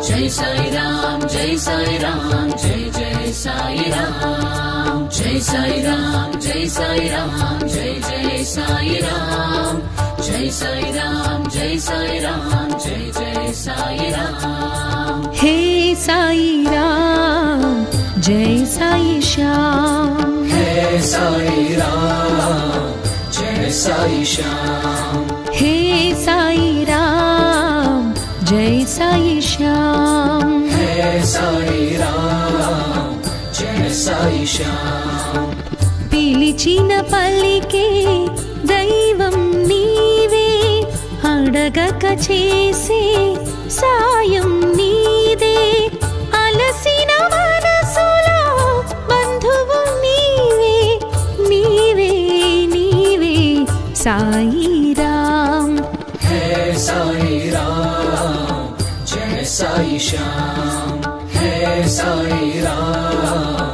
जय साई राम जय साई राम जय जय साई राम जय साई राम जय साई राम जय जय साई राम जय साई राम जय साई राम जय जय साई राम हे साई राम जय साई श्याम हे साई राम जय साई श्याम हे साई राम जय साई श्याम हे साई राम जय साई श्याम పిలిచిన పలికే దైవం నీవే అడగక చేసే సాయం నీదే అలసిన మనసులో బంధువు నీవే నీవే నీవే సాయి రామ్ हे साई राम जय साई श्याम हे साई राम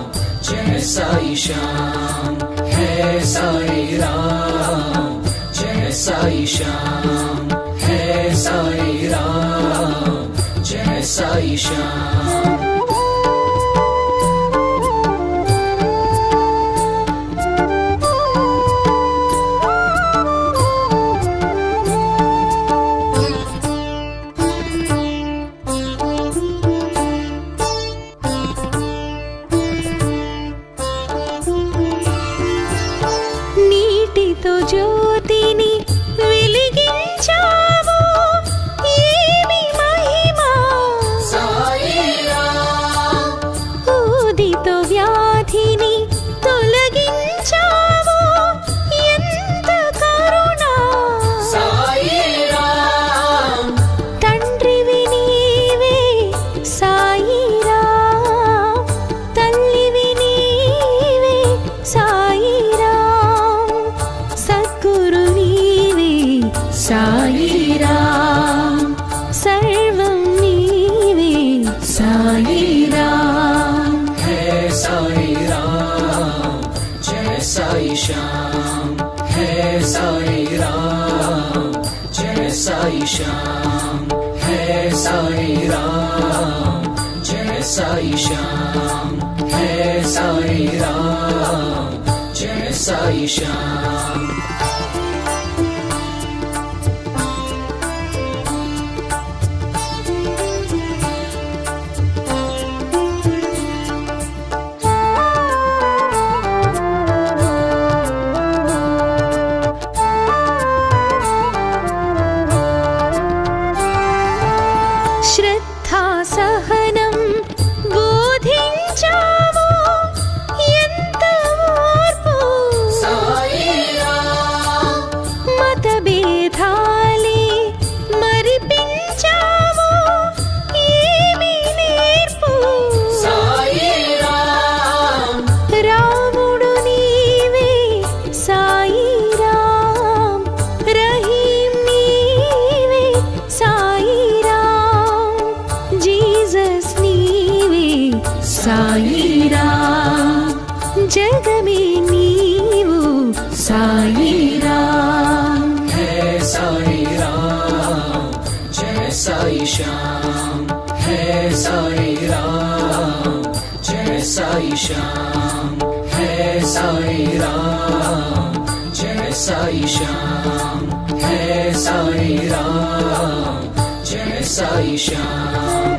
जय साई श्याम हे साई राम जय साई श्याम हे साई राम जय साई श्याम నీటితో జ్యోతిని వెలిగించావు ఏమి మహిమా साई राम ఊదితో వ్యాధిని తొలగించావు ఎంత కరుణ साई राम తండ్రివి నీవే సాయి రామ్ తల్లివి నీవే సాయి రామ్ సద్గురు నీవే సాయి రామ్ సర్వం నీవే సాయి రామ్ हे साई राम जय साई श्याम हे साई राम जय साई श्याम हे साई राम जय साई श्याम हे साई राम जय साई श्याम శ్రద్ధా సహనం బోధించావు ఎంత ఓర్పు साई राम మతభేదాలే మరిపించావు ఏమి నేర్పు साई राम రాముడు నీవే సాయి రామ్ రహీం నీవే సాయి రామ్ జీసస్ నీవే సాయి రామ్ జగమే నీవు సాయి రామ్ हे साई राम जय साई श्याम हे साई राम जय साई श्याम हे साई राम जय साई श्याम हे साई राम जय साई श्याम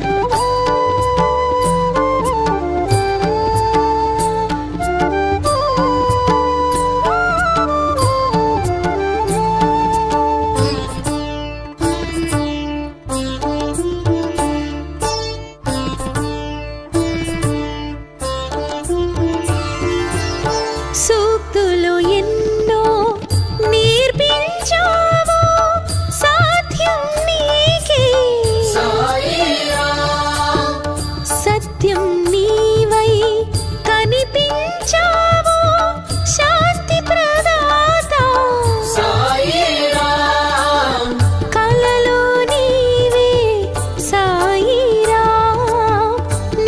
సూక్తులు ఎన్నో నేర్పించావు సాధ్యం నీకే साई राम సత్యం నీవై కనిపించావు శాంతి ప్రదాత साई राम కలలో నీవే సాయి రామ్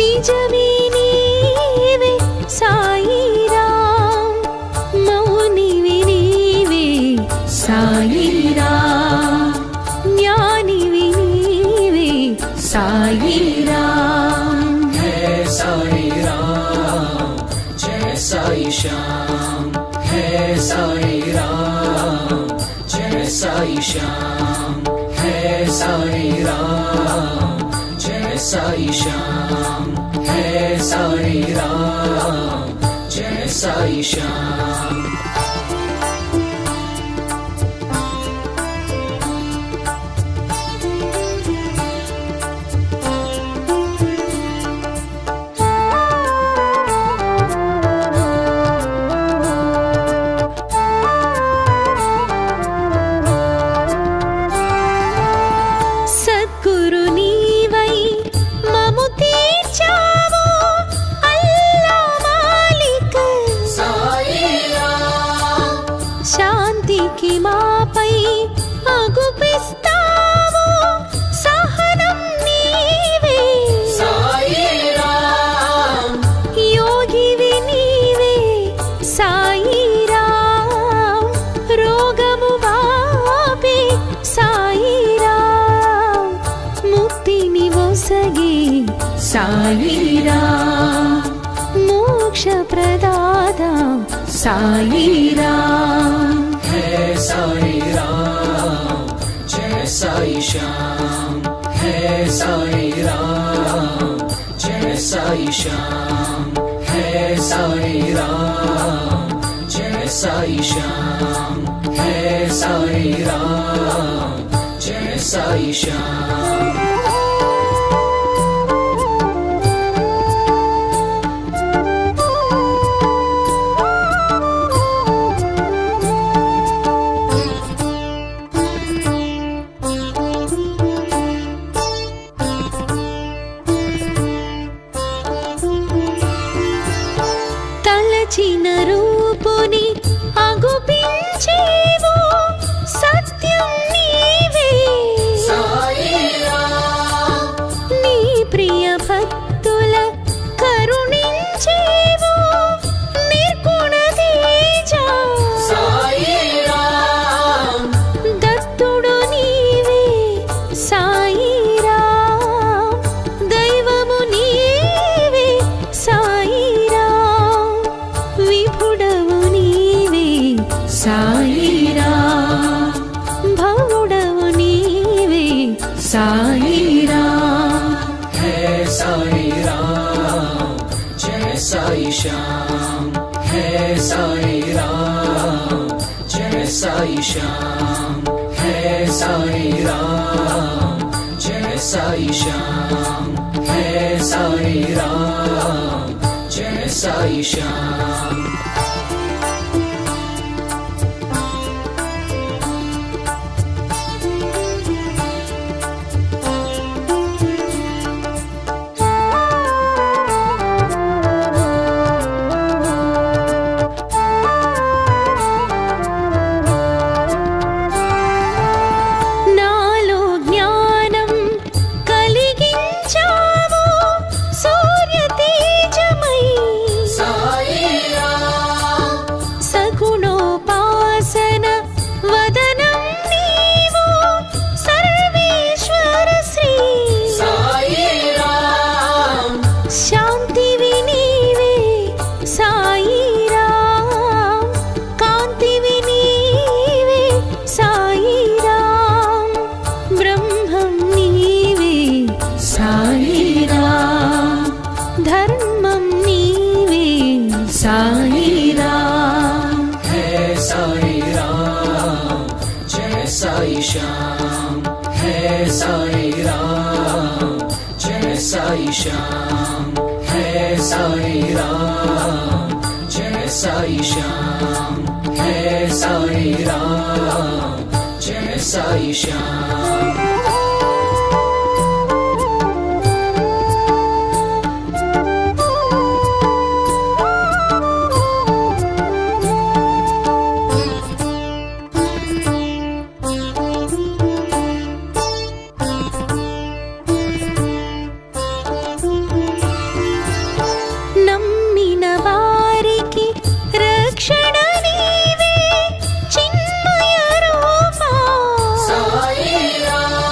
నిజమే నీవే సాయి రామ్ మౌనివి నీవే సాయి రామ్ జ్ఞానివి నీవే Sai Sai Shyam, Hai Sai Ram, Jai Sai Shyam, Hai Sai Ram, Jai Sai Shyam. శాంతికి మాపై అగుపిస్తావు సహనం నీవే సాయి రామ్, యోగివి నీవే సాయి రామ్, రోగము వాపే సాయి రామ్, ముక్తిని ఒసగే సాయి రామ్, మోక్ష ప్రదాత Sai Ram. Hai Sai Ram, Jai Sai Shyam, Hai Sai Ram, Jai Sai Shyam, Hai Sai Ram, Jai Sai Shyam, Hai Sai Ram, Jai Sai Shyam. తలచిన రూపుని అగుపించేవు సత్యం నీవే సాయి రామ్, నీ ప్రియ భక్తుల కరుణించేవు నిర్గుణ తేజ సాయి రామ్, దత్తుడు నీవే సాయి రామ్, దైవము నీవే సాయి రామ్, విభుడవు నీవే సాయి రామ్, భవుడవు నీవే Sai Ram. Hai Sai Ram, Jai Sai Shyam, Hai Sai Ram, Jai Sai Shyam, Hai Sai Ram, Jai Sai Shyam, Hai Sai Ram, Jai Sai Shyam. నాలో జ్ఞానం కలిగించావు సూర్య తేజమై Sai Ram, సగుణోపాసన వదనం నీవు సర్వేశ్వర శ్రీ Sai Ram, శాంతివి నీవే సాయి రామ్, కాంతివి నీవే సాయి రామ్, బ్రహ్మం నీవే సాయి రామ్, ధర్మం నీవే Sai Ram. Hai Sai Ram, Jai Sai Shyam, Hai Sai Ram, Jai Sai Shyam, Hai Sai Ram, Jai Sai Shyam, Hai Sai Ram, Jai Sai Shyam. నమ్మిన వారికి రక్షణ నీవే చిన్మయ రూపా Sai Ram,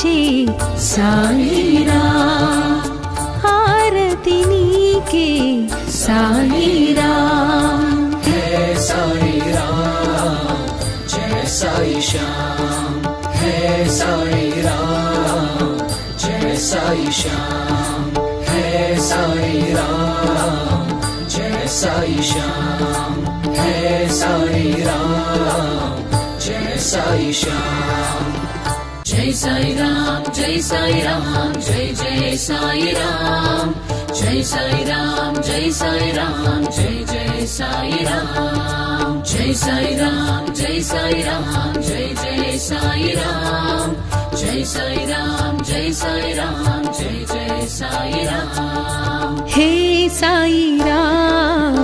కరుణించే సాయిరాం హారతి నీకే సాయిరాం హే సాయిరాం జయ సాయి శ్యామ్ హే సాయిరాం జయ సాయి శ్యామ్ హే సాయిరాం జయ సాయి శ్యామ్ హే సాయిరాం జయ సాయి శ్యామ్ జై సాయిరాం జై సాయిరాం జై జై సాయిరాం జై సాయిరాం జై సాయిరాం జై జై సాయిరాం జై సాయిరాం జై సాయిరాం జై జై సాయిరాం జై సాయిరాం జై సాయిరాం జై జై సాయిరాం హే సాయిరాం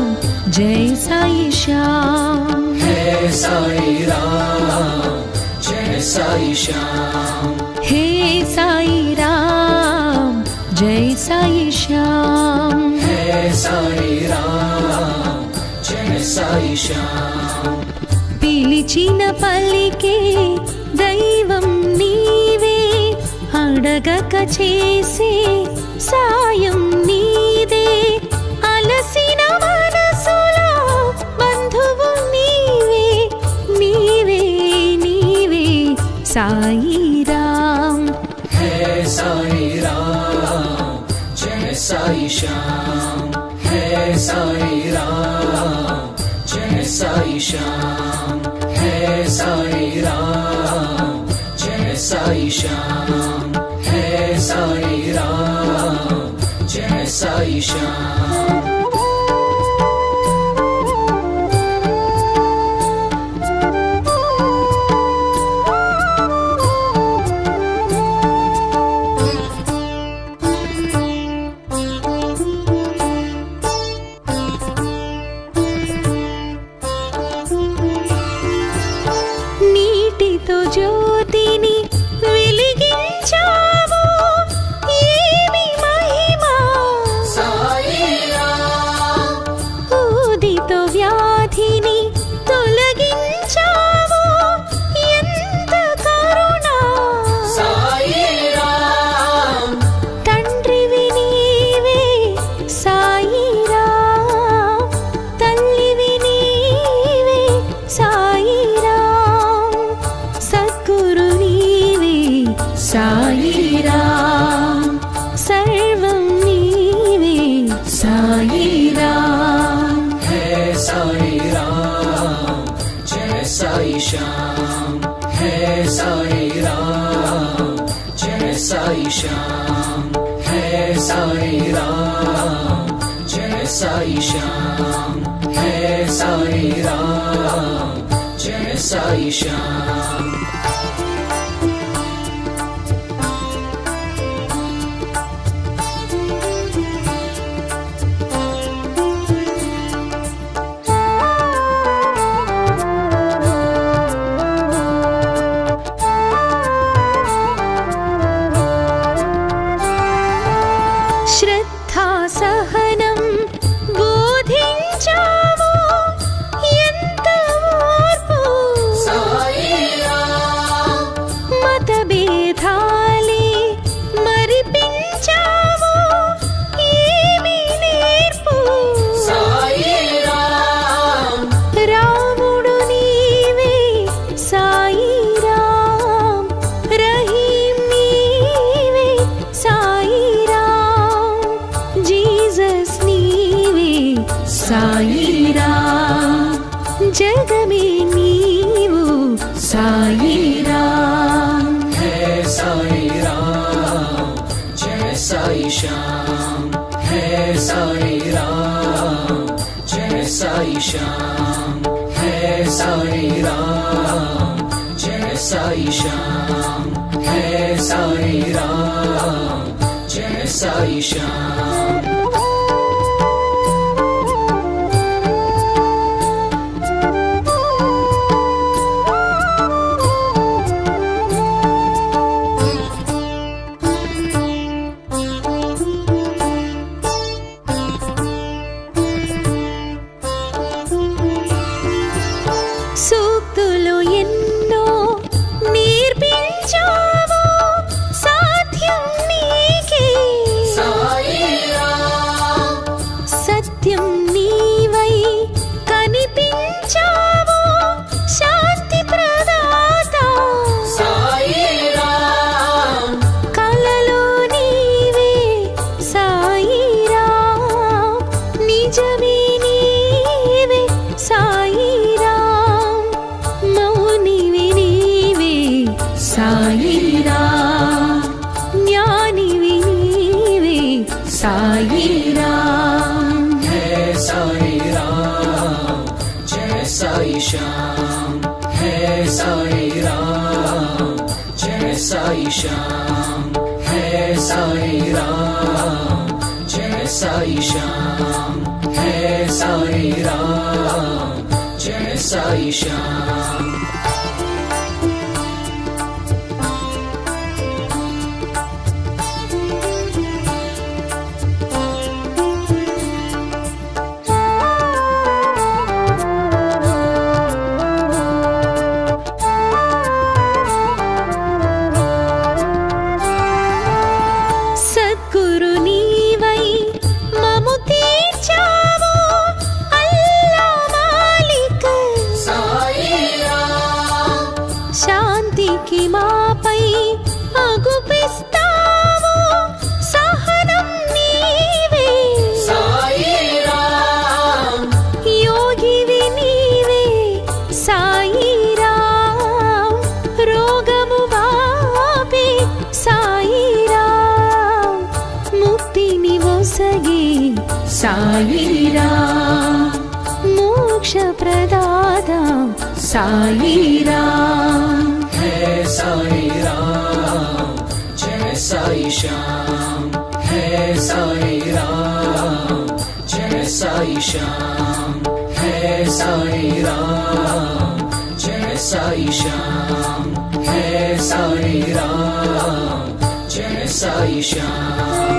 జై సాయి శ్యామ్ హే సాయిరాం జయ సాయి శ్యామ్ హే సాయిరాం జై సాయి శ్యామ్ హే సాయిరాం జయ సాయి శ్యామ్ పిలిచిన పలికే దైవం నీవే అడగక చేసే సాయం నీదే అలసిన మనసులో బంధువు నీవే నీవే నీవే సాయిరాం హే సాయిరాం జయ సాయి శ్యామ్ హే సాయిరాం జయ సాయి శ్యామ్ హే సాయిరాం జయ సాయి శ్యామ్ హే సాయిరాం జయ సాయి శ్యామ్ నీటితో జ్యోతిని వెలిగించావు ఏమి మహిమా సాయిరాం ఊదితో వ్యాధిని తొలగించావు ఎంత కరుణ సాయిరాం తండ్రివి నీవే సాయిరాం తల్లివి నీవే సాయిరాం సద్గురు నీవే సాయిరాం సర్వం నీవే సాయిరాం హే సాయిరాం జయ సాయి శ్యామ్ హే సాయిరాం జయ సాయి శ్యామ్ హే సాయిరాం జయ సాయి శ్యామ్ హే సాయిరాం జయ సాయి శ్యామ్ శ్రద్ధా సహనం బోధించావు ఎంత ఓర్పు సాయిరాం మతభేదాలే మరిపించావు ఏమి నేర్పు సాయిరాం రాముడు నీవే సాయిరాం రహీం నీవే సాయిరాం జీసస్ నీవే సాయిరాం జగమే నీవు సాయిరాం హే సాయిరాం జయ సాయి శ్యామ్ హే సాయిరాం జయ సాయి శ్యామ్ హే సాయిరాం జయ సాయి శ్యామ్ హే సాయిరాం జయ సాయి శ్యామ్ సూక్తులు ఎన్నో నేర్పించావు Sai Ram Hey Sai Ram, Jai Sai Sham. Hey Sai Ram, Jai Sai Sham. Hey Sai Ram, Jai Sai Sham. Hey Sai Ram, Jai Sai Sham. Sadhguru నీవై మము తీర్చావు అల్లా మాలిక్ Sai Ram, శాంతికి మాపై అగుపిస్తావు సహనం నీవే Sai Ram, యోగివి నీవే సాయి రామ్ రోగము వాపే సాయి రామ్ ముక్తిని ఒసగే సాయి రామ్ మోక్ష ప్రదాత Sai Ram Hey Sai Ram, Jai Sai Sham. Hey Sai Ram, Jai Sai Sham. Hey Sai Ram, Jai Sai Sham. Hey Sai Ram, Jai Sai Sham.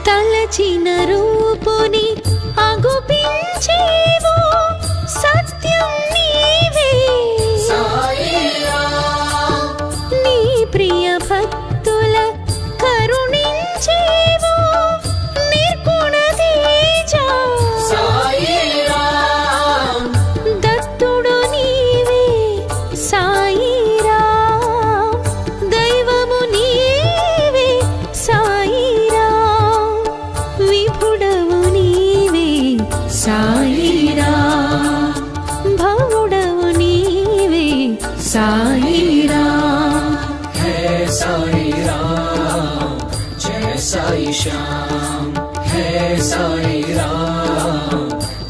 తలచిన రూపుని అగుపించేవు సత్యం నీవే Sai Ram, నీ ప్రియ భక్తుల కరుణించేవు నిర్గుణ తేజ Sai Ram, దత్తుడు నీవే సాయి రామ్ దైవము నీవే సాయి రామ్ విభుడవు నీవే సాయి రామ్ భవుడవు నీవే Sai Ram Hey Sai Ram, Jai Sai Sham. Hey Sai Ram,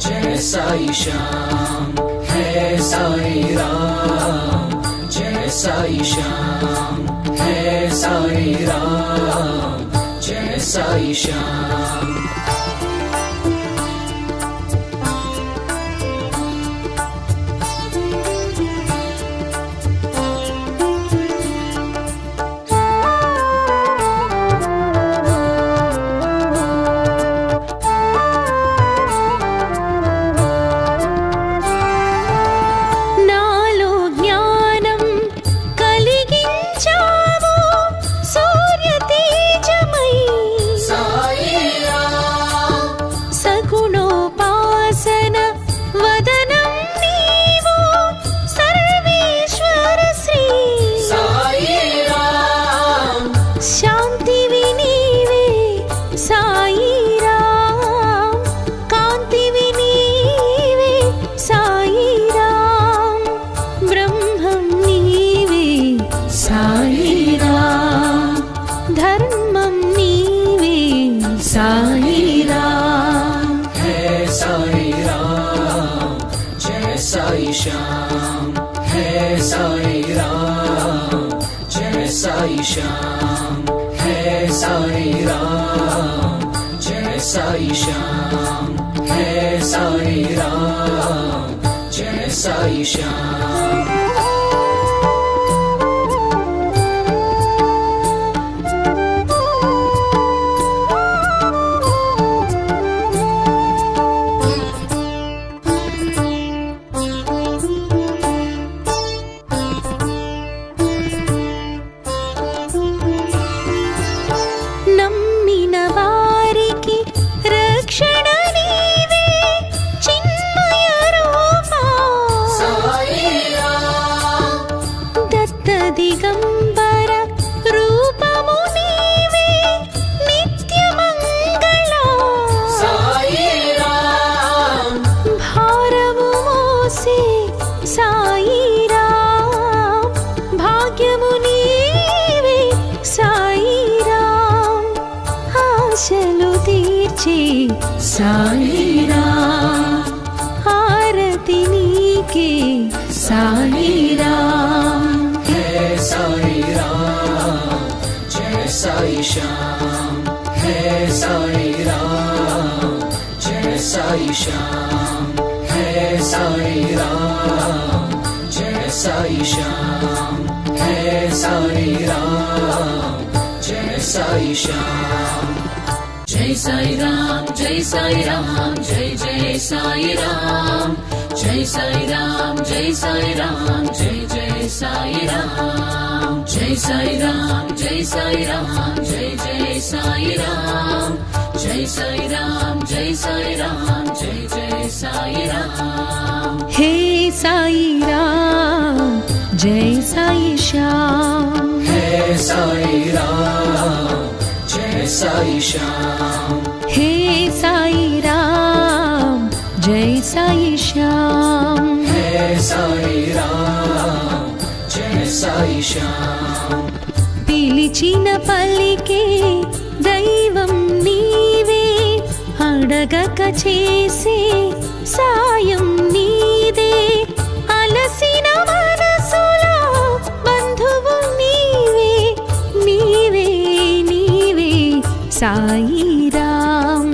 Jai Sai Sham. Hey Sai Ram, Jai Sai Sham. Hey Sai Ram, Jai Sai Sham. నాలో జ్ఞానం కలిగించావు సూర్య తేజమై Sai Ram, సగుణోపాసన వదనం నీవు సర్వేశ్వర శ్రీ Sai Ram, శాంతివి నీవే సాయి రామ్ కాంతివి నీవే సాయి రామ్ బ్రహ్మం నీవే సాయి రామ్ ధర్మం నీవే Sai Ram Hey Sai Ram, Jai Sai Sham. Hey Sai Ram, Jai Sai Sham. Hey Sai Ram, Jai Sai Sham. Hey Sai Ram, Jai Sai Sham. నమ్మిన వారికి రక్షణ నీవే చిన్మయ రూపా Sai Ram, భాగ్యము నీవే సాయిరాం ఆశలు తీర్చే సాయిరాం హారతి నీకే సాయిరాం హే సాయిరాం జయ సాయి శ్యామ్ హే సాయిరాం జయ సాయి శ్యామ్ హే సాయిరాం జయ సాయి శ్యామ్ హే సాయిరాం జయ సాయి శ్యామ్ జై సాయిరాం జై సాయిరాం జై జై సాయిరాం జై సాయిరాం జై సాయిరాం జై జై సాయిరాం జై సాయిరాం జై సాయిరాం జై జై సాయిరాం జై సాయిరాం జై సాయిరాం జై జై సాయిరాం హే సాయిరాం జై సాయి శ్యామ్ హే సాయిరాం జయ సాయి శ్యామ్ హే సాయిరాం జై సాయి శ్యామ్ హే సాయిరాం జయ సాయి శ్యామ్ పిలిచిన పలికే దైవం నీవే అడగక చేసే సాయం నీదే అలసిన మనసులో బంధువు నీవే నీవే నీవే సాయిరాం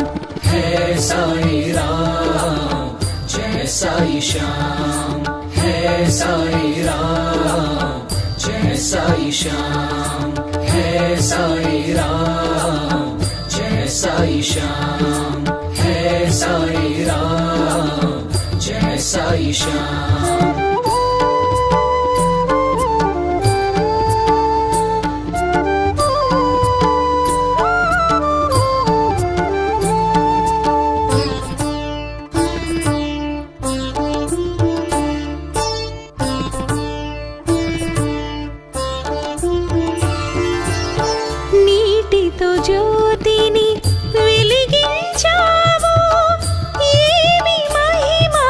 హే సాయిరాం జయ సాయి శ్యామ్ హే సాయిరాం జయ సాయి శ్యామ్ హే సాయిరాం జయ సాయి శ్యామ్ హే సాయిరాం జయ సాయి శ్యామ్ నీటితో జ్యోతిని వెలిగించావు ఏమి మహిమా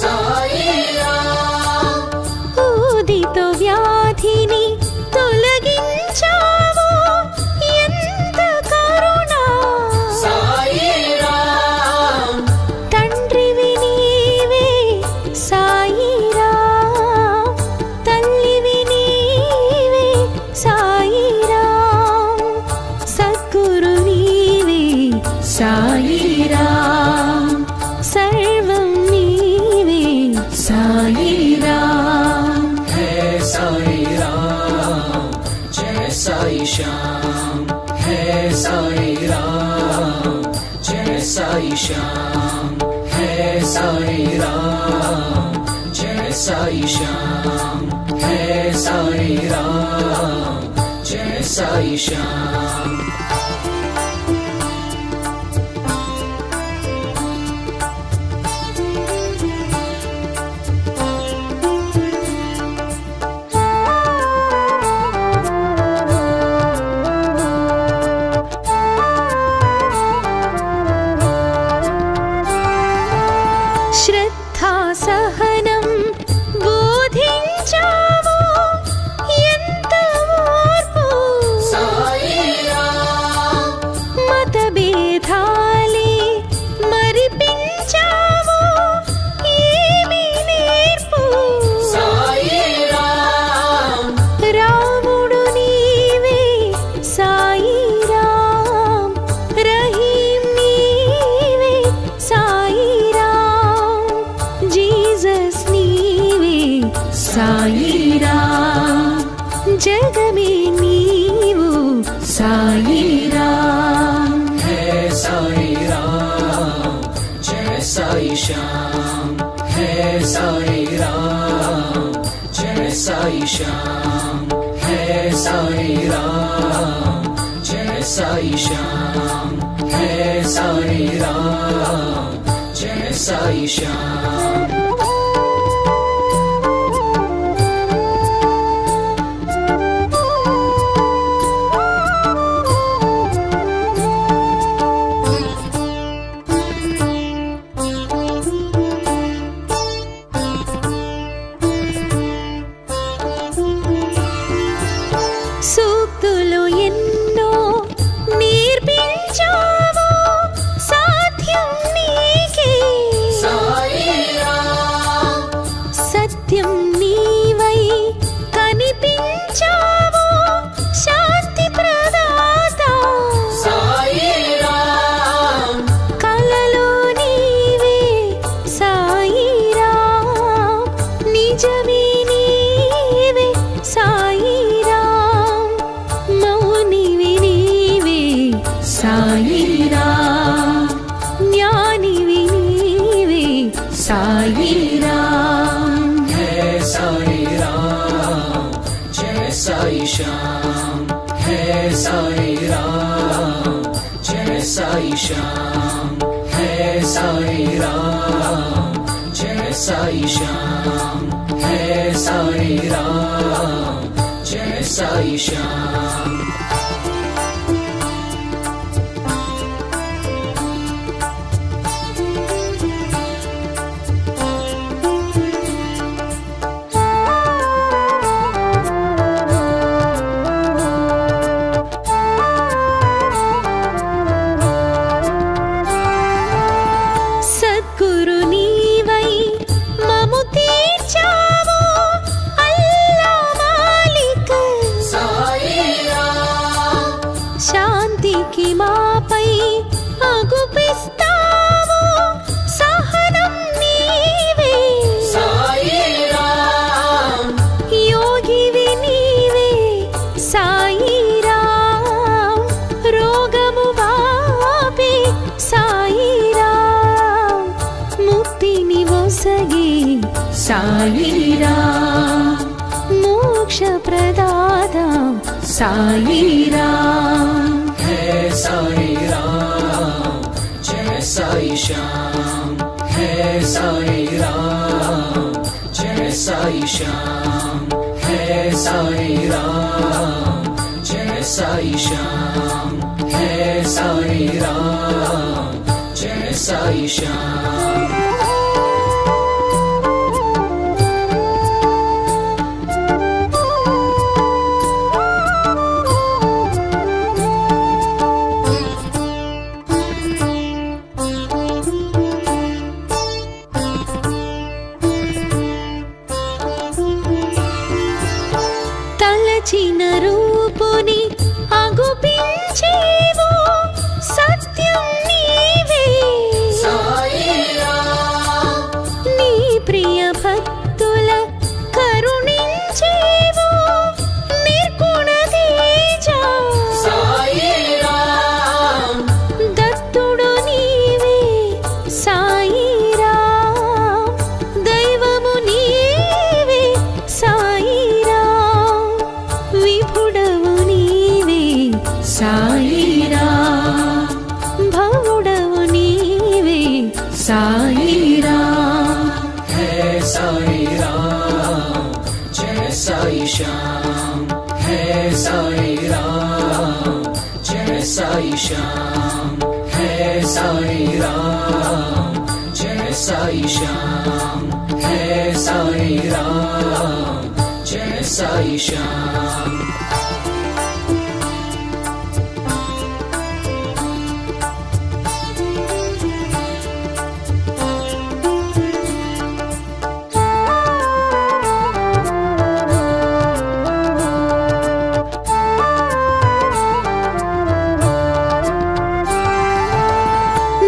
సాయిరాం ఊదితో వ్యాధిని తొలగించావు ఎంత కరుణ సాయిరాం తండ్రివి నీవే సాయిరాం తల్లివి నీవే సాయిరాం సద్గురు నీవే సాయిరాం సర్వం నీవే సాయిరాం హే సాయిరాం జయ సాయి శ్యామ్ హే సాయిరాం జయ సాయి శ్యామ్ హే సాయిరాం జయ సాయి శ్యామ్ హే సాయిరాం జయ సాయి శ్యామ్ శ్రద్ధా సహనం బోధించావు ఎంత ఓర్పు సాయిరాం మతభేదాలే మరిపించావు ఏమి నేర్పు సాయిరాం రాముడు నీవే సాయిరాం రహీం నీవే సాయిరాం జీసస్ నీవే సాయిరాం జగమే నీవు సాయిరాం హే సాయిరాం జయ సాయి శ్యామ్ హే సాయిరాం జయ సాయి శ్యామ్ హే సాయిరాం జయ సాయి శ్యామ్ హే సాయిరాం జయ సాయి శ్యామ్ श्याम, हे साई राम, जय साई श्याम, हे साई राम, जय साई श्याम, हे साई राम, जय साई श्याम. శాంతికి మాపై అగుపిస్తావు సహనం నీవే సాయి రామ్, యోగివి నీవే సాయి రామ్, రోగము వాపే సాయి రామ్, ముక్తిని ఒసగే సాయి రామ్, మోక్ష ప్రదాత సాయి రామ్. हे साई राम, जय साई श्याम, हे साई राम, जय साई श्याम, हे साई राम, जय साई श्याम, हे साई राम, जय साई श्याम. తలచిన రూపుని అగుపించేవో సత్యం నీవే సాయి రామ్, నీ ప్రియ భక్తుల కరుణించేవో నిర్గుణ తేజ సాయి రామ్, దత్తుడు నీవే సాయి రామ్, దైవము నీవే సాయి రామ్, విభుడవు నీవే సాయి రామ్, భవుడవు నీవే సాయి రామ్. हे साई राम, जय साई श्याम, हे साई राम, जय साई श्याम, हे साई राम, जय साई श्याम, हे साई राम, जय साई श्याम.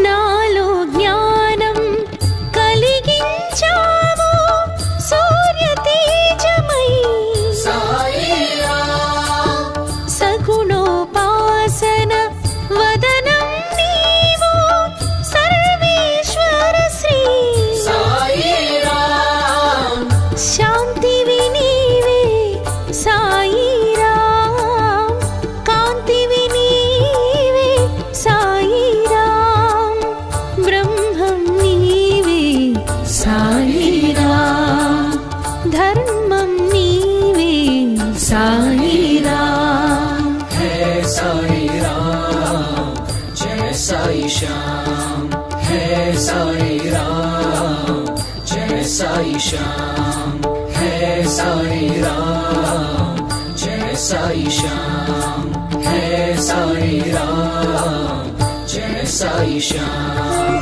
నాలో జ్ఞానం కలిగించావు సూర్య తేజమై సాయి రామ్, సగుణోపాసన వదనం నీవు సర్వేశ్వర శ్రీ సాయి రామ్, శాంతివి నీవే సాయి రామ్, కాంతివి నీవే సాయి రామ్, బ్రహ్మం నీవే సాయి రామ్, ధర్మం నీవే సాయి రామ్. हे साई राम, जय साई श्याम, हे साई राम, जय साई श्याम, हे साई राम, जय साई श्याम, हे साई राम, जय साई श्याम.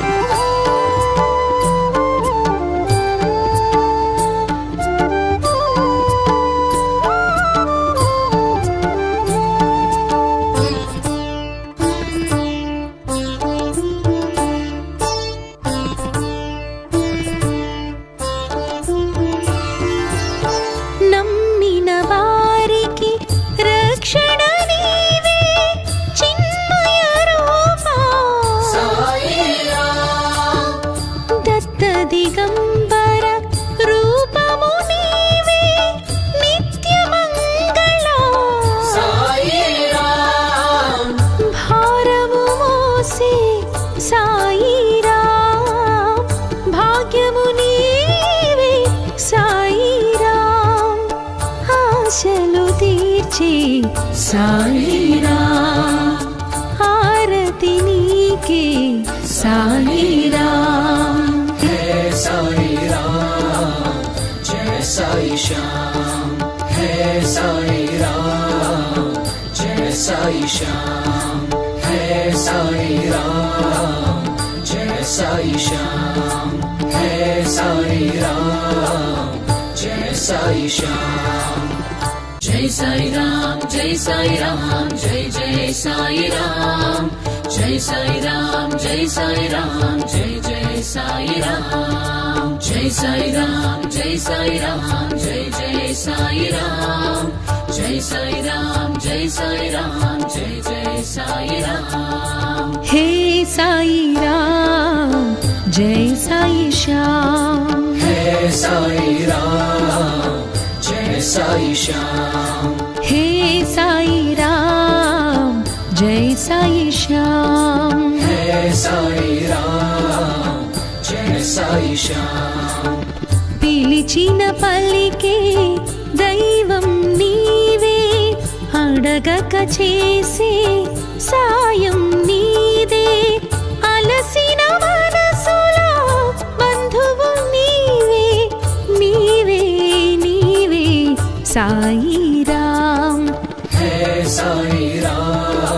నమ్మిన వారికి రక్షణ నీవే చిన్మయ రూపా సాయి రామ్, తీర్చే సాయిరాం హారతి నీకే సాయిరాం హే సాయిరాం జయ సాయి శ్యామ్ హే సాయిరాం జయ సాయి శ్యామ్ హే సాయిరాం జయ సాయి శ్యామ్ హే సాయిరాం జయ సాయి శ్యామ్ జై సాయిరాం జై సాయిరాం జై జై సాయిరాం జై సాయిరాం జై సాయిరాం జై జై సాయిరాం జై సాయిరాం జై సాయిరాం జై జై సాయిరాం జై సాయిరాం జై సాయిరాం జై జై సాయిరాం హే సాయిరాం జై సాయి శ్యామ్ హే సాయిరాం జయ సాయి శ్యామ్ హే సాయిరాం జై సాయి శ్యామ్ హే సాయిరాం జయ సాయి శ్యామ్ పిలిచిన పలికే దైవం నీవే అడగక చేసే సాయం నీదే అలసిన మనసుల బంధువు నీవే నీవే నీవే సాయిరాం హే సాయిరాం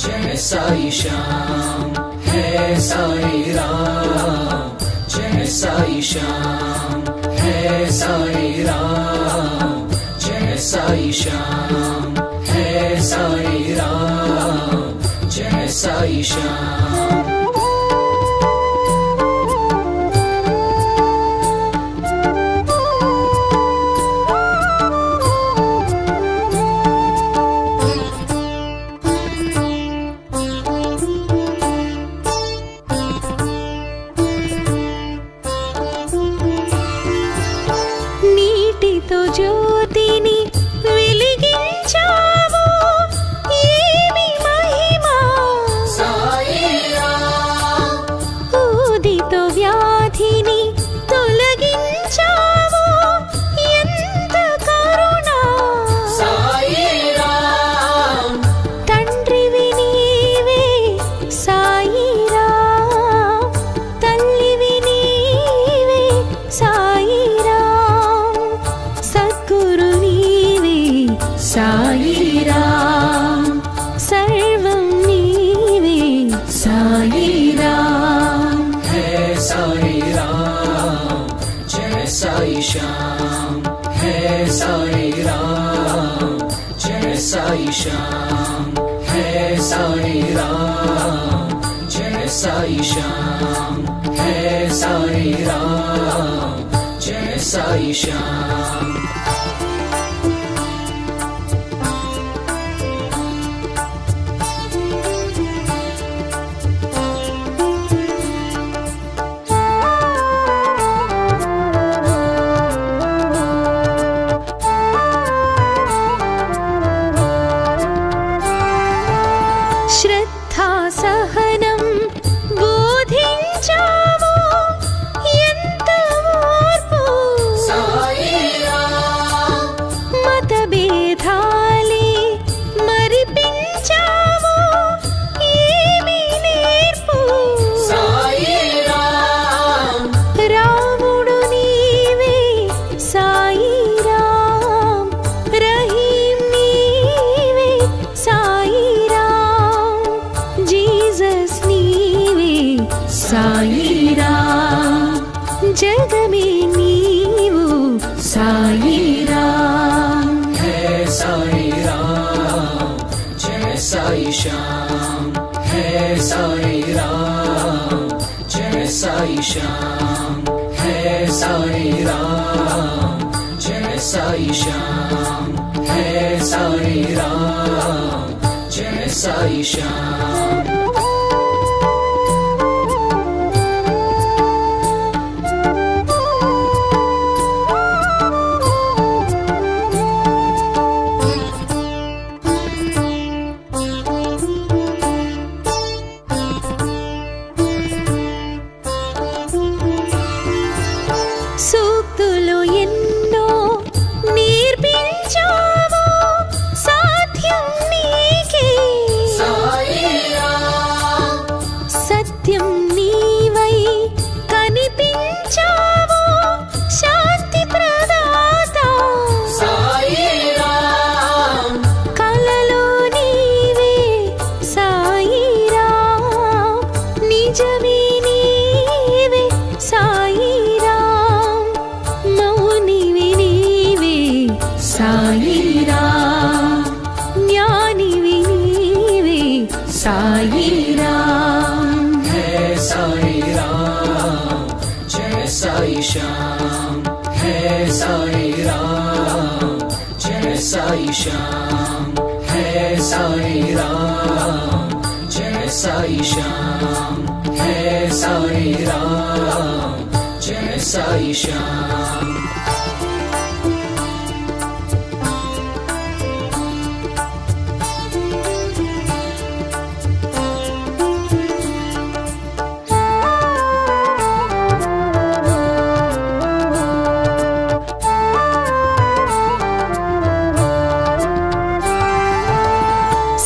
జయ సాయి శ్యామ్ హే సాయిరాం జయ సాయి శ్యామ్ హే సాయిరాం జయ సాయి శ్యామ్ హే సాయిరాం జయ సాయి శ్యామ్ నీటితో జ్యోతిని వెలిగించావు ఏమి మహిమా సాయిరాం ఊదితో వ్యాధిని తొలగించావు ఎంత కరుణ సాయిరాం తండ్రివి నీవే సాయిరాం తల్లివి నీవే సాయిరాం సద్గురు నీవే సాయిరాం సర్వం నీవే సాయిరాం హే సాయిరాం జయ సాయి శ్యామ్ హే సాయిరాం జయ సాయి శ్యామ్ హే సాయిరాం జయ సాయి శ్యామ్ హే సాయిరాం జయ సాయి శ్యామ్ శ్రద్ధా సహనం బోధించావు ఎంత ఓర్పు సాయిరాం మతభేదాలే మరిపించావు ఏమి నేర్పు సాయిరాం రాముడు నీవే సాయిరాం రహీం నీవే సాయిరాం జీసస్ నీవే సాయిరాం జగమే నీవు సాయిరాం హే సాయిరాం జయ సాయి శ్యామ్ హే సాయిరాం జయ సాయి శ్యామ్ హే సాయిరాం జయ సాయి శ్యామ్ హే సాయిరాం జయ సాయి శ్యామ్ సూక్తులు ఎన్నో నేర్పించావు సాయిరామ్ హే సాయిరామ్ జయ సాయి శ్యామ్ హే సాయిరామ్ జయ సాయి శ్యామ్ హే సాయిరామ్ జయ సాయి శ్యామ్ హే సాయిరామ్ జయ సాయి శ్యామ్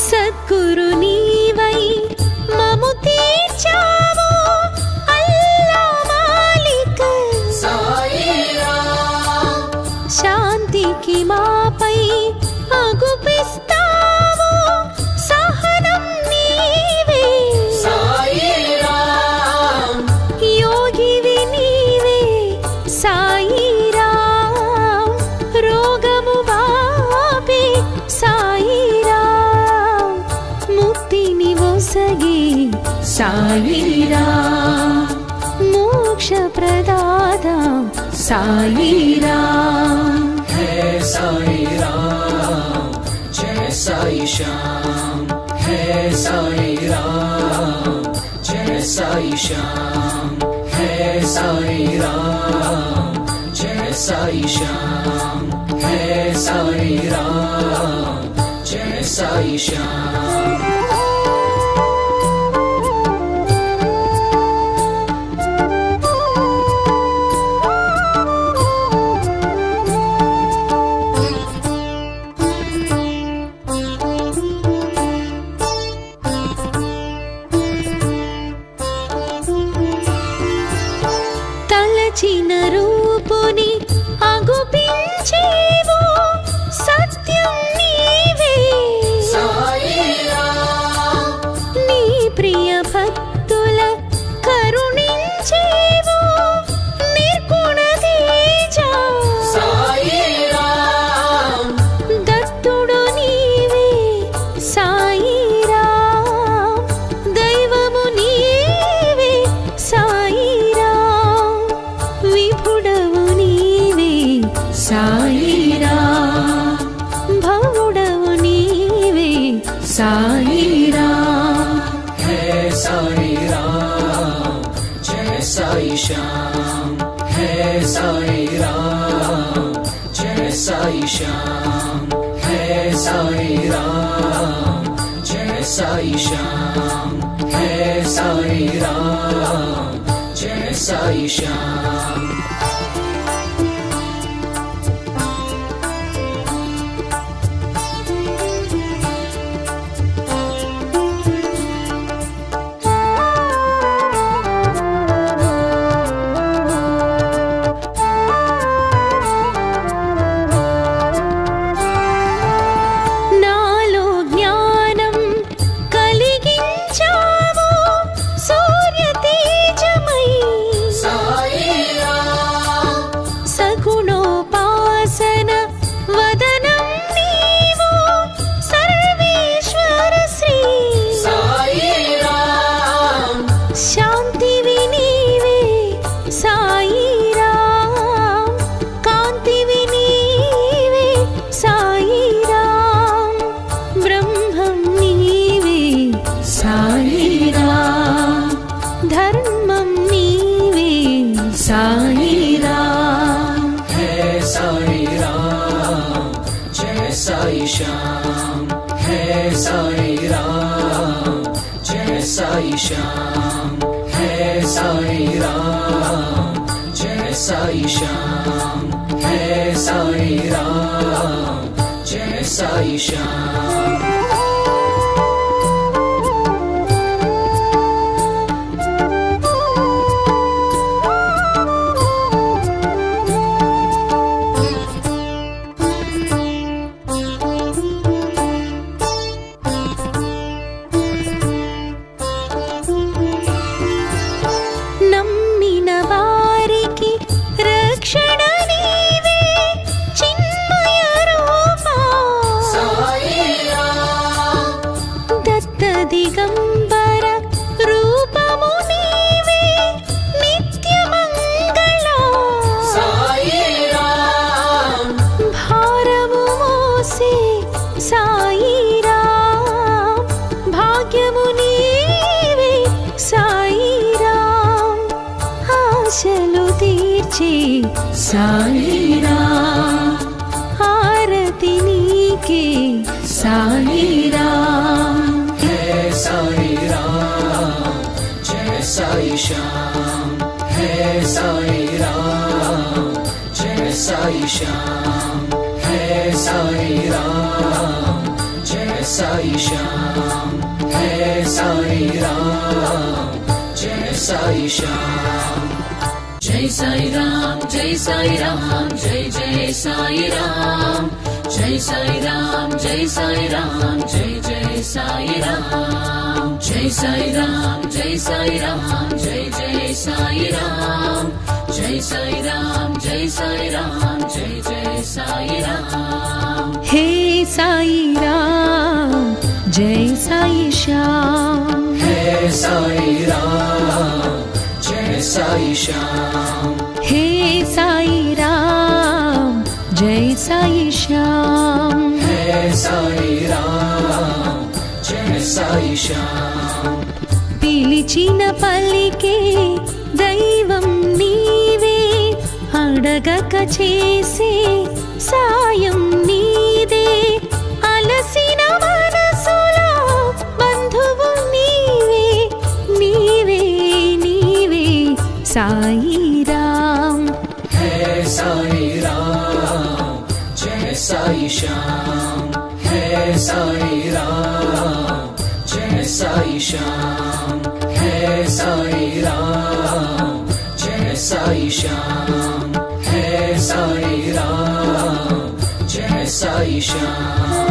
సద్గురు నీవై మము తీర్చావు అల్లా మాలిక్ సాయిరామ్ శాంతికి మాపై అగుపిస్తావు సహనం నీవే సాయిరామ్ యోగివి నీవే సాయిరామ్ రోగము వాపే సాయిరామ్ ముక్తిని ఒసగే సాయిరామ్ మోక్ష ప్రదాత సాయిరామ్ హే సాయిరామ్ జయ సాయి శ్యామ్ హే సాయిరామ్ జయ సాయి శ్యామ్ హే సాయిరామ్ జయ సాయి శ్యామ్ హే సాయిరామ్ జయ సాయి శ్యామ్ తలచిన రూపుని అగుపించేవు సత్యం నీవే సాయిరామ్ నీ ప్రియ భక్తుల కరుణించేవు నిర్గుణ తేజ సాయిరామ్ దత్తుడు నీవే సాయిరామ్ దైవము నీవే సాయిరామ్ విభుడవు నీవే సాయిరామ్ భవుడవు నీవే సాయిరామ్ హే సాయిరామ్ జయ సాయి శ్యామ్ హే సాయిరామ్ జయ సాయి శ్యామ్ హే సాయిరామ్ జయ సాయి శ్యామ్ హే సాయిరామ్ జయ సాయి శ్యామ్ నాలో జ్ఞానం కలిగించావు సూర్య తేజమై సాయిరామ్ సగుణోపాసన వదనం నీవు సర్వేశ్వర శ్రీ సాయిరామ్ శాంతివి నీవే సాయిరామ్ కాంతివి నీవే సాయిరామ్ బ్రహ్మం నీవే సాయిరామ్ ధర్మం నీవే సాయిరామ్ హే సాయిరామ్ జయ సాయి శ్యామ్ హే సాయిరామ్ జయ సాయి శ్యామ్ హే సాయిరామ్ జయ సాయి శ్యామ్ హే సాయిరామ్ జయ సాయి శ్యామ్ నమ్మిన వారికి రక్షణ నీవే చిన్మయ రూపా సాయిరామ్ దిగంబర రూపము నీవే నిత్యమంగళ సాయిరాం భారము మోసే సాయిరాం భాగ్యము నీవే సాయిరాం ఆశలు తీర్చే సాయిరాం హారతి నీకే సాయిరాం హే సాయిరాం జయ సాయి శ్యాం హే సాయిరాం జయ సాయి శ్యాం హే సాయిరాం జయ సాయి శ్యాం హే సాయిరాం జయ సాయి శ్యాం జై సాయిరాం జై సాయిరాం జై జై సాయిరాం జై సాయిరాం జై సాయిరాం జై జై సాయిరాం జై సాయిరాం జై సాయిరాం జై జై సాయిరాం జై సాయిరాం జై సాయిరాం జై జై సాయిరాం హే సాయిరాం జై సాయి శ్యాం హే సాయిరాం జయ సాయి శ్యాం హే సాయిరాం జై సాయి శ్యాం హే సాయిరాం జయ సాయి శ్యాం పిలిచిన పలికే దైవం నీవే అడగక చేసే సాయం నీదే అలసిన మనసులో బంధువు నీవే నీవే నీవే సాయిరాం హే సాయిరాం జయ సాయి శ్యాం హే సాయిరాం జయ సాయి శ్యాం హే సాయిరాం జయ సాయి శ్యాం హే సాయిరాం జయ సాయి శ్యాం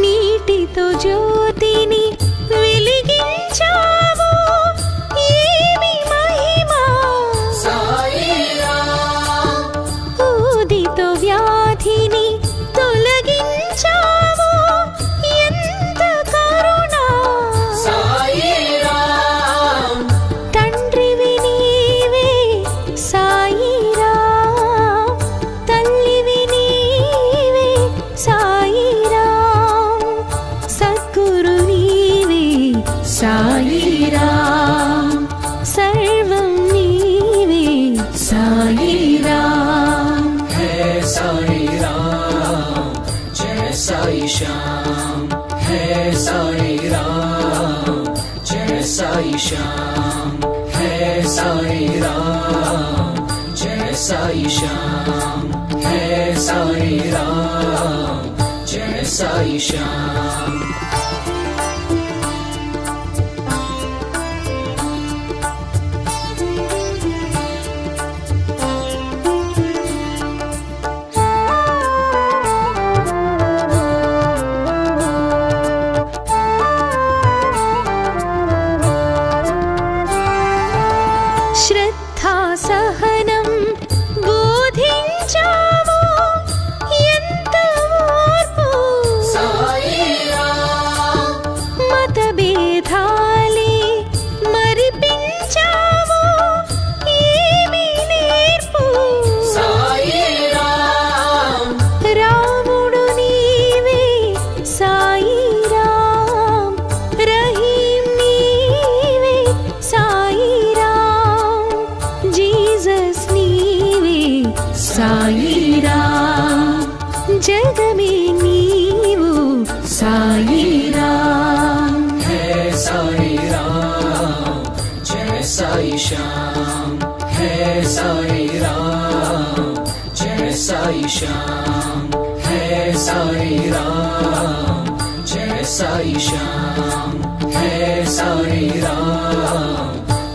నీటితో జ్యోతిని వెలిగించావు ఏమి మహిమా సాయిరాం ఊదితో వ్యాధిని తొలగించావు ఎంత కరుణ సాయిరాం తండ్రివి నీవే సాయిరాం తల్లివి నీవే సాయిరాం సద్గురు నీవే సాయిరాం సర్వం నీవే సాయిరాం హే సాయిరాం జయ సాయి శ్యాం హే సాయిరాం జయ సాయి శ్యాం హే సాయిరాం జయ సాయి శ్యాం హే సాయిరాం జయ సాయి శ్యాం శ్రద్ధా సహనం బోధించావు ఎంత ఓర్పు సాయిరాం మతభేదాలే మరిపించావు ఏమి నేర్పు సాయిరాం రాముడు నీవే సాయిరాం రహీం నీవే సాయిరాం జీసస్ నీవే సాయిరాం జగమే నీవు సాయిరాం హే సాయిరాం జయ సాయి శ్యాం హే సాయిరాం జయ సాయి శ్యాం హే సాయిరాం జయ సాయి శ్యాం హే సాయిరాం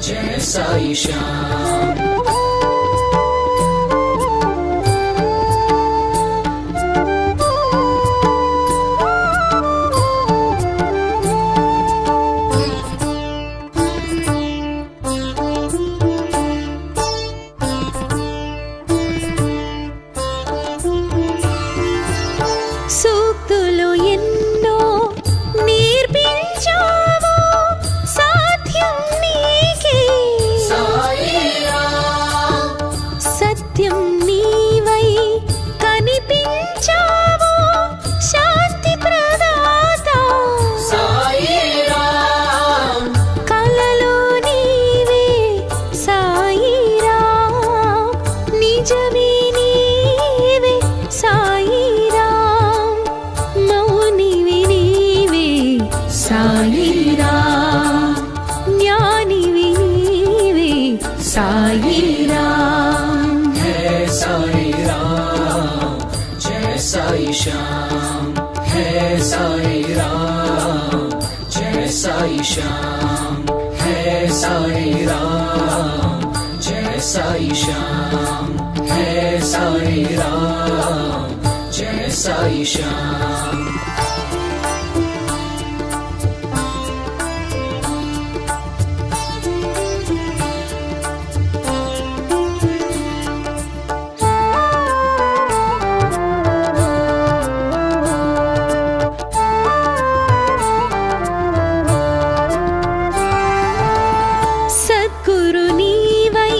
జయ సాయి శ్యాం సత్యం నీవై కనిపించావు శాంతి ప్రదాత సాయిరామ్ కలలో నీవే సాయిరామ్ నిజమే నీవే సాయిరామ్ మౌనివి నీవే సాయిరామ్ జ్ఞానివి నీవే సాయిరామ్ है साईराम जय साई श्याम है साईराम जय साई श्याम है साईराम जय साई श्याम है साईराम जय साई श्याम సద్గురు నీవై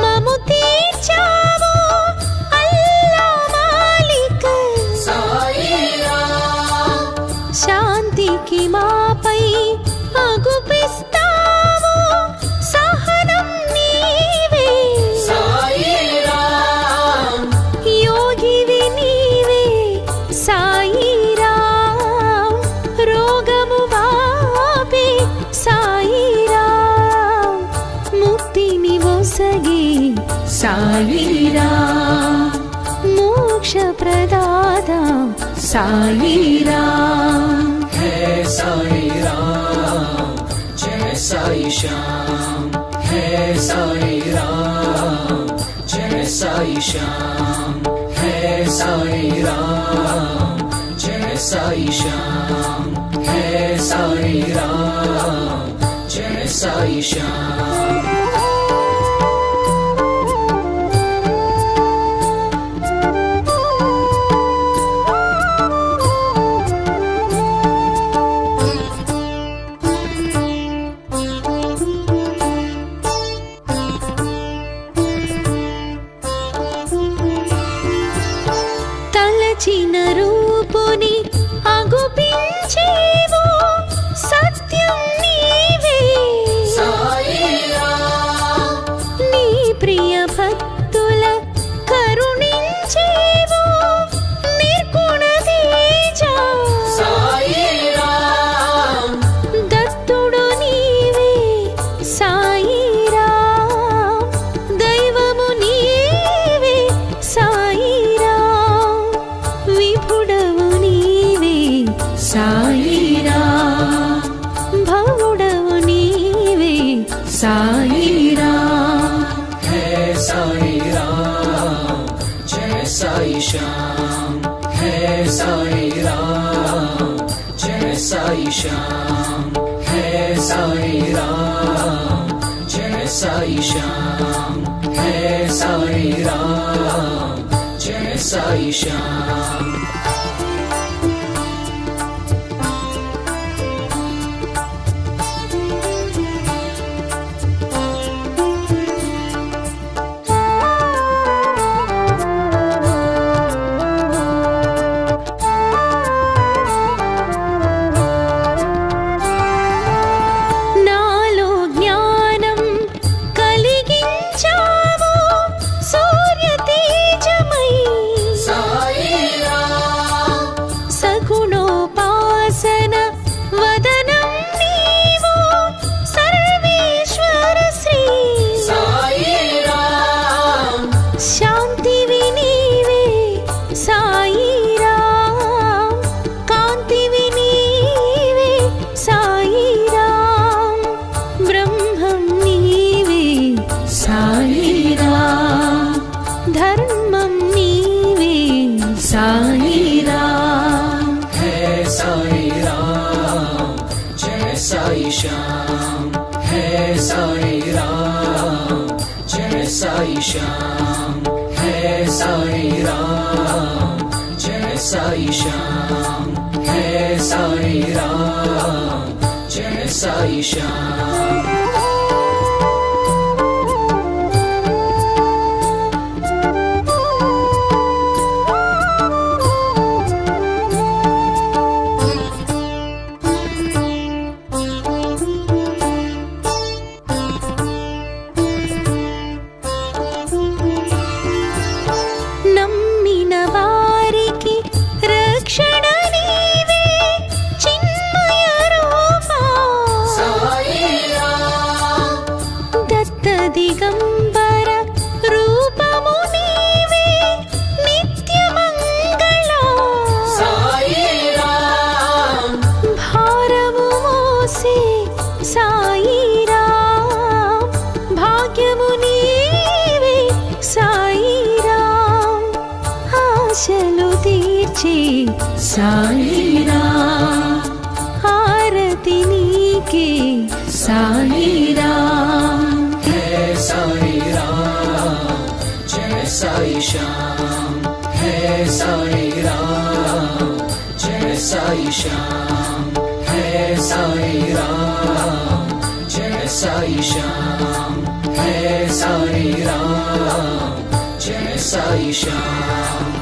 మము తీర్చావు అల్లా మాలిక్ साईराम శాంతికి మాపై అగుపిస్తావు సహనం నీవే साईराम యోగివి నీవే సాయిరామ్ రోగము వాపే సాయిరామ్ ముక్తిని ఒసగే సాయిరామ్ మోక్ష ప్రదాత సాయిరామ్ है साईराम जय साई श्याम है साईराम जय साई श्याम है साईराम जय साई श्याम है साईराम जय साई श्याम తలచిన రూపుని అగుపించేవు సత్యం నీవే साईराम నీ ప్రియ భక్తుల కరుణించేవు నిర్గుణ తేజ साईराम దత్తుడు నీవే సాయిరామ్ దైవము నీవే సాయిరామ్ విభుడవు నీవే సాయిరామ్ భవుడవు నీవే సాయిరామ్ है साईराम जय साई श्याम है साईराम जय साई श्याम है साईराम जय साई श्याम है साईराम जय साई श्याम నాలో జ్ఞానం కలిగించావు సూర్య తేజమై साईराम సగుణోపాసన వదనం నీవు సర్వేశ్వర శ్రీ साईराम శాంతివి నీవే సాయిరామ్ కాంతివి నీవే సాయిరామ్ బ్రహ్మం నీవే సాయిరామ్ ధర్మం నీవే సాయిరామ్ है साईराम जय साई श्याम है साईराम जय साई श्याम है साईराम जय साई श्याम है साईराम जय साई श्याम ఆశలు తీర్చే సాయిరాం హారతి నీకే సాయిరాం హే సాయిరాం జయ సాయి శ్యామ్ హే సాయిరాం జయ సాయి శ్యామ్ హే సాయిరాం జయ సాయి శ్యామ్ హే సాయిరాం జయ సాయి శ్యామ్